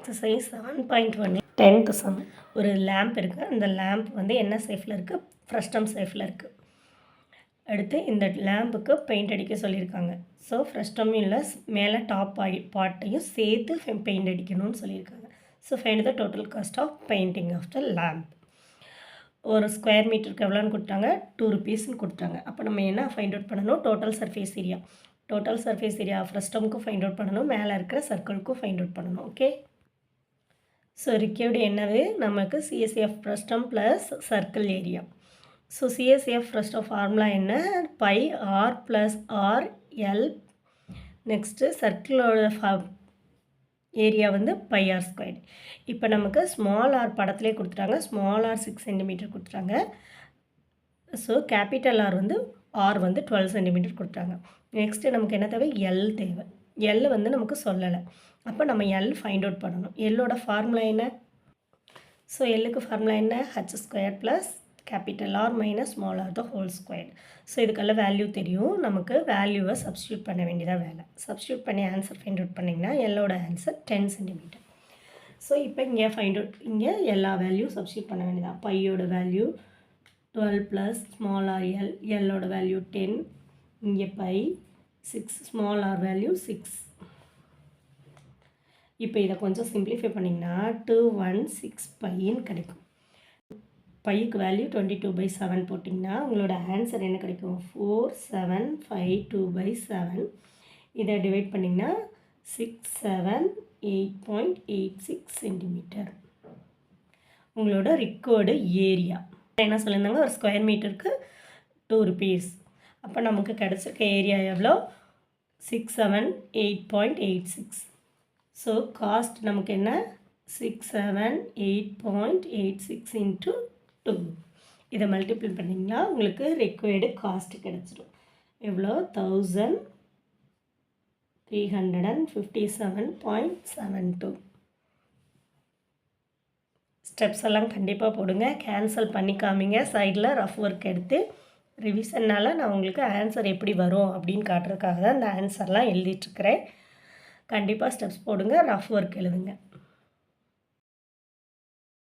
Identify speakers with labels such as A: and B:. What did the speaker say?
A: Exercise 7.1 10th some. ஒரு lamp இருக்குது. அந்த லேம்ப் வந்து என்ன சேஃபில் இருக்குது? ஃப்ரஸ்டம் சேஃபில் இருக்குது. அடுத்து இந்த லேம்புக்கு பெயிண்ட் அடிக்க சொல்லியிருக்காங்க. ஸோ ஃப்ரஸ்டமும் இல்லை, மேலே டாப் பார்ட்டையும் சேர்த்து பெயிண்ட் அடிக்கணும்னு சொல்லியிருக்காங்க. So find the total cost of painting of the lamp. ஒரு ஸ்கொயர் மீட்டருக்கு எவ்வளோன்னு கொடுத்தாங்க? 2 rupeesன்னு கொடுத்தாங்க. அப்போ நம்ம என்ன ஃபைண்ட் அவுட் பண்ணணும்? Total surface area. Total surface area ஃப்ரஸ்டமுக்கும் ஃபைண்ட் அவுட் பண்ணணும், மேலே இருக்கிற சர்க்கிளுக்கும் ஃபைண்ட் அவுட் பண்ணணும். ஓகே. ஸோ ரிக்யூர்டு என்னது? நமக்கு CSF frustum plus circle area. So CSF frustum formula என்ன? Pi r plus r l. Next சர்க்கிளோட ஏரியா வந்து பை ஆர் ஸ்கொயர். இப்போ நமக்கு ஸ்மால் ஆர் படத்துலேயே கொடுத்துட்டாங்க. ஸ்மால் ஆர் 6 cm கொடுத்துட்டாங்க. ஸோ கேபிட்டல் ஆர் வந்து ஆர் வந்து 12 cm கொடுத்தாங்க. நெக்ஸ்ட்டு நமக்கு என்ன தேவை? எல் தேவை. எல் வந்து நமக்கு சொல்லலை. அப்போ நம்ம எல் ஃபைண்ட் அவுட் பண்ணணும். எல்லோட ஃபார்முலா என்ன? ஸோ எல்லுக்கு ஃபார்முலா என்ன? H square plus capital R minus small r the whole square. So இதுக்கெல்லாம் வேல்யூ தெரியும். நமக்கு வேல்யூவை சப்ஸ்டியூட் பண்ண வேண்டியதாக வேலை. சப்ஸ்டியூட் பண்ணி ஆன்சர் ஃபைண்ட் அவுட் பண்ணிங்கன்னா எல்லோட ஆன்சர் 10 cm. ஸோ இப்போ இங்கே ஃபைண்ட் அவுட், இங்கே எல்லா வேல்யூ சப்ஸ்டியூட் பண்ண வேண்டியதாக. பையோட value 12 plus small r l, எல்லோட வேல்யூ 10, இங்கே பை 6, ஸ்மால் ஆர் வேல்யூ 6. இப்போ இதை கொஞ்சம் சிம்பிளிஃபை பண்ணிங்கன்னா 216 பைன்னு கிடைக்கும். பைக்கு வேல்யூ 22/7 போட்டிங்கன்னா உங்களோட ஆன்சர் என்ன கிடைக்கும்? 4752/7. இதை டிவைட் பண்ணிங்கன்னா 678.86 cm. உங்களோட ரிக்வயர்டு ஏரியா என்ன சொல்லியிருந்தாங்க? ஒரு ஸ்கொயர் மீட்டருக்கு 2 rupees. அப்போ நமக்கு கிடச்சிருக்க ஏரியா எவ்வளோ? 678.86. ஸோ காஸ்ட் நமக்கு என்ன? 678.86 into 2. இதை மல்டிப்ளை பண்ணிங்கன்னா உங்களுக்கு ரிக்வயர்டு காஸ்ட் கிடச்சிடும். எவ்வளோ? 1357.72. ஸ்டெப்ஸ் எல்லாம் கண்டிப்பாக போடுங்க. கேன்சல் பண்ணிக்காமீங்க. சைடில் ரஃப் ஒர்க் எடுத்து ரிவிஷன்னால் நான் உங்களுக்கு ஆன்சர் எப்படி வரும் அப்படின்னு காட்டுறதுக்காக தான் இந்த ஆன்சர்லாம் எழுதிட்டுருக்கிறேன். கண்டிப்பாக ஸ்டெப்ஸ் போடுங்க, ரஃப் ஒர்க் எழுதுங்க.